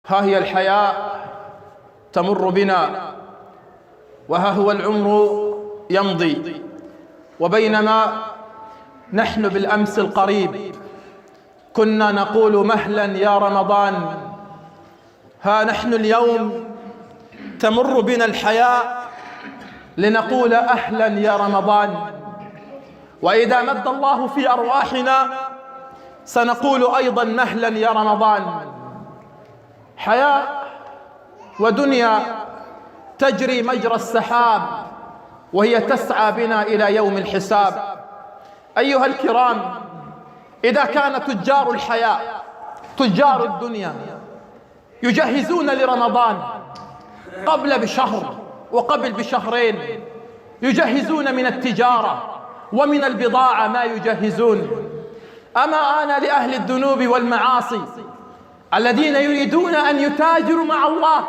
ها هي الحياة تمر بنا، وها هو العمر يمضي، وبينما نحن بالأمس القريب كنا نقول مهلا يا رمضان، ها نحن اليوم تمر بنا الحياة لنقول أهلا يا رمضان. وإذا مد الله في أرواحنا سنقول أيضا مهلا يا رمضان. حياة ودنيا تجري مجرى السحاب، وهي تسعى بنا إلى يوم الحساب. أيها الكرام، إذا كان تجار الحياة تجار الدنيا يجهزون لرمضان قبل بشهر وقبل بشهرين، يجهزون من التجارة ومن البضاعة ما يجهزون، أما آن لأهل الذنوب والمعاصي الذين يريدون أن يتاجروا مع الله،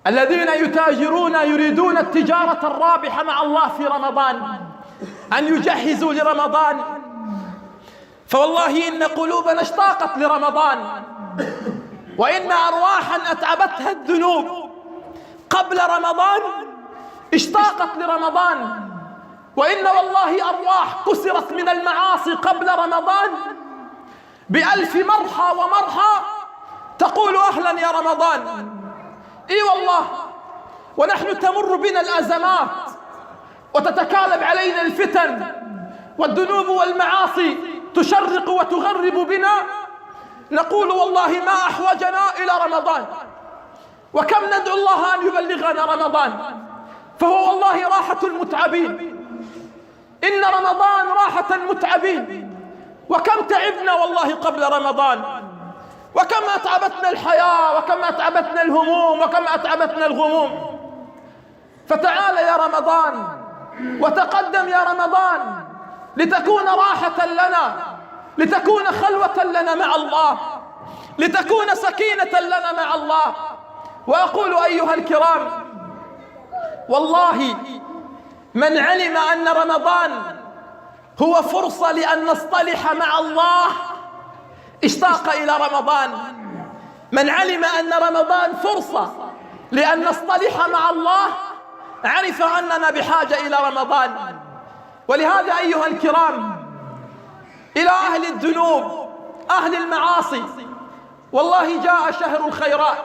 الذين يتاجرون يريدون التجارة الرابحة مع الله في رمضان، أن يجهزوا لرمضان. فوالله إن قلوبنا اشتاقت لرمضان، وإن أرواحا أتعبتها الذنوب قبل رمضان اشتاقت لرمضان، وإن والله أرواح كسرت من المعاصي قبل رمضان بألف مرحى ومرحى تقول أهلا يا رمضان. إي والله، ونحن تمر بنا الأزمات وتتكالب علينا الفتن والذنوب والمعاصي تشرق وتغرب بنا، نقول والله ما أحوجنا إلى رمضان، وكم ندعو الله أن يبلغنا رمضان، فهو والله راحة المتعبين. إن رمضان راحة المتعبين، وكم تعبنا والله قبل رمضان، وكم أتعبتنا الحياة، وكم أتعبتنا الهموم، وكم أتعبتنا الغموم. فتعال يا رمضان وتقدم يا رمضان لتكون راحة لنا، لتكون خلوة لنا مع الله، لتكون سكينة لنا مع الله. وأقول أيها الكرام، والله من علم أن رمضان هو فرصة لأن نصطلح مع الله اشتاق إلى رمضان. من علم أن رمضان فرصة لأن نصطلح مع الله عرف أننا بحاجة إلى رمضان. ولهذا أيها الكرام، إلى أهل الذنوب أهل المعاصي، والله جاء شهر الخيرات،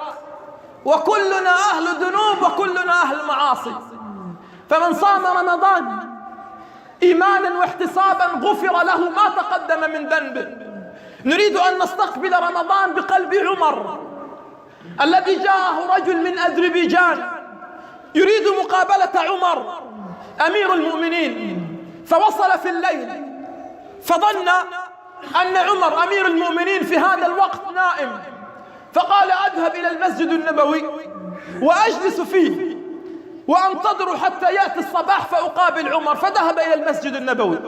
وكلنا أهل ذنوب وكلنا أهل معاصي. فمن صام رمضان إيمانا واحتسابا غفر له ما تقدم من ذنبه. نريد أن نستقبل رمضان بقلب عمر الذي جاءه رجل من أذربيجان يريد مقابلة عمر أمير المؤمنين، فوصل في الليل فظن أن عمر أمير المؤمنين في هذا الوقت نائم، فقال أذهب إلى المسجد النبوي وأجلس فيه وأنتظر حتى يأتي الصباح فأقابل عمر. فذهب إلى المسجد النبوي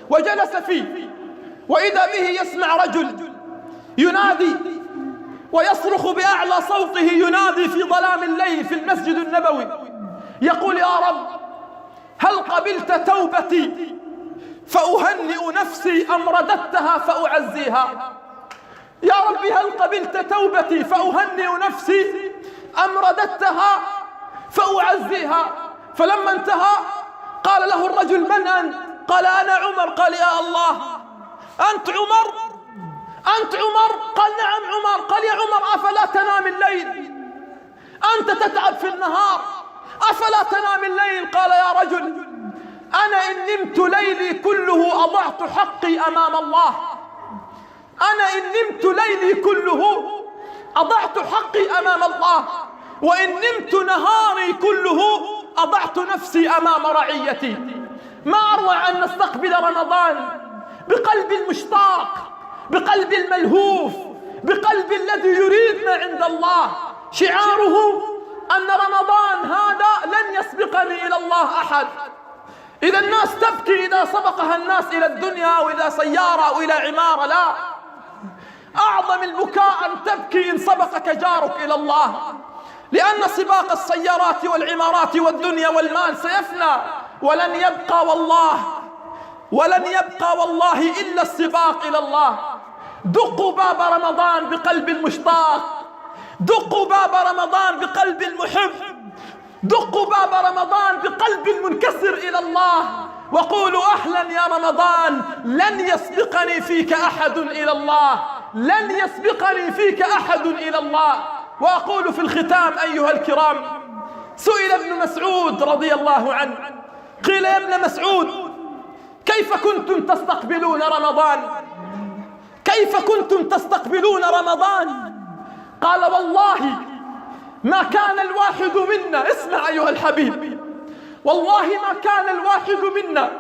وجلس فيه، وإذا به يسمع رجل ينادي ويصرخ بأعلى صوته، ينادي في ظلام الليل في المسجد النبوي، يقول يا رب هل قبلت توبتي فأهنئ نفسي أم رددتها فأعزيها؟ يا رب هل قبلت توبتي فأهنئ نفسي أم رددتها فأعزيها؟ فلما انتهى قال له الرجل من أنت؟ قال أنا عمر. قال يا الله، أنت عمر؟ أنت عمر؟ قال نعم عمر. قال يا عمر أفلا تنام الليل؟ أنت تتعب في النهار أفلا تنام الليل؟ قال يا رجل أنا إن نمت ليلي كله أضعت حقي أمام الله، أنا إن نمت ليلي كله أضعت حقي أمام الله، وإن نمت نهاري كله أضعت نفسي أمام رعيتي. ما أروع أن نستقبل رمضان بقلب المشتاق، بقلب الملهوف، بقلب الذي يريد ما عند الله، شعاره أن رمضان هذا لن يسبقني إلى الله أحد. إذا الناس تبكي إذا سبقها الناس إلى الدنيا أو إلى سيارة أو إلى عمارة، لا، أعظم البكاء أن تبكي إن سبقك جارك إلى الله، لأن سباق السيارات والعمارات والدنيا والمال سيفنى، ولن يبقى والله إلا السباق إلى الله. دقوا باب رمضان بقلب المشتاق، دقوا باب رمضان بقلب محب، دقوا باب رمضان بقلب منكسر إلى الله، وقولوا أهلا يا رمضان، لن يسبقني فيك أحد إلى الله، لن يسبقني فيك أحد إلى الله. وأقول في الختام أيها الكرام، سئل ابن مسعود رضي الله عنه، قيل يا ابن مسعود كيف كنتم تستقبلون رمضان؟ كيف كنتم تستقبلون رمضان؟ قال والله ما كان الواحد منا، اسمع أيها الحبيب، والله ما كان الواحد منا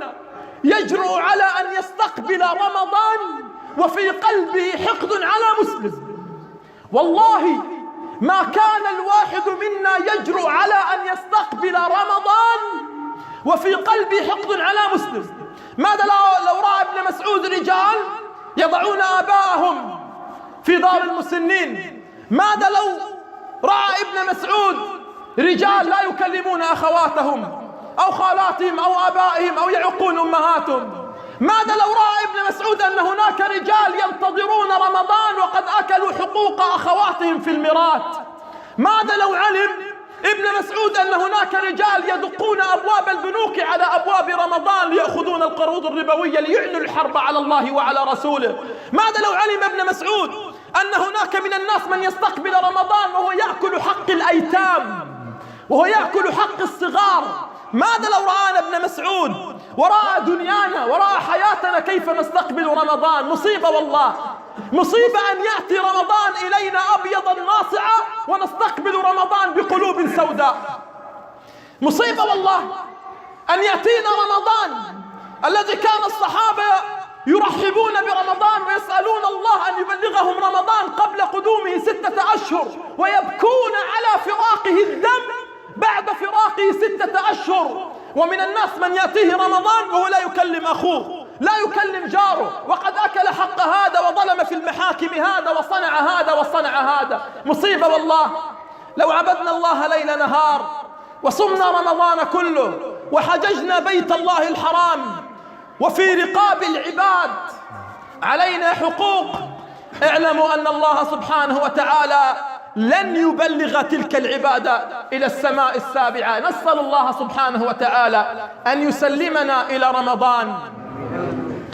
يجرؤ على أن يستقبل رمضان وفي قلبه حقد على مسلم. والله ما كان الواحد منا يجرؤ على أن يستقبل رمضان وفي قلبه حقد على مسلم. ماذا لو رأى ابن مسعود رجال يضعون آباءهم في دار المسنين؟ ماذا لو رأى ابن مسعود رجال لا يكلمون أخواتهم أو خالاتهم أو آبائهم أو يعقون أمهاتهم؟ ماذا لو رأى ابن مسعود أن هناك رجال ينتظرون رمضان وقد أكلوا حقوق أخواتهم في الميراث؟ ماذا لو علم ابن مسعود أن هناك رجال يدقون أبواب البنوك على أبواب رمضان ليأخذون القروض الربوية ليعلنوا الحرب على الله وعلى رسوله؟ ماذا لو علم ابن مسعود أن هناك من الناس من يستقبل رمضان وهو يأكل حق الأيتام وهو يأكل حق الصغار؟ ماذا لو رآنا ابن مسعود ورأى دنيانا ورأى حياتنا كيف نستقبل رمضان؟ مصيبة والله، مصيبة أن يأتي رمضان إلينا أبيضا ناصعا ونستقبل رمضان بقلوب سوداء. مصيبة والله أن يأتينا رمضان الذي كان الصحابة يرحبون برمضان ويسألون الله أن يبلغهم رمضان قبل قدومه 6 أشهر، ويبكون على فراقه الدم بعد فراقه 6 أشهر. ومن الناس من يأتيه رمضان وهو لا يكلم أخوه، لا يكلم جاره، وقد أكل حق هذا وظلم في المحاكم هذا وصنع هذا وصنع هذا. مصيبة والله. لو عبدنا الله ليل نهار وصمنا رمضان كله وحججنا بيت الله الحرام وفي رقاب العباد علينا حقوق، اعلموا أن الله سبحانه وتعالى لن يبلغ تلك العبادة إلى السماء السابعة. نسأل الله سبحانه وتعالى أن يسلمنا إلى رمضان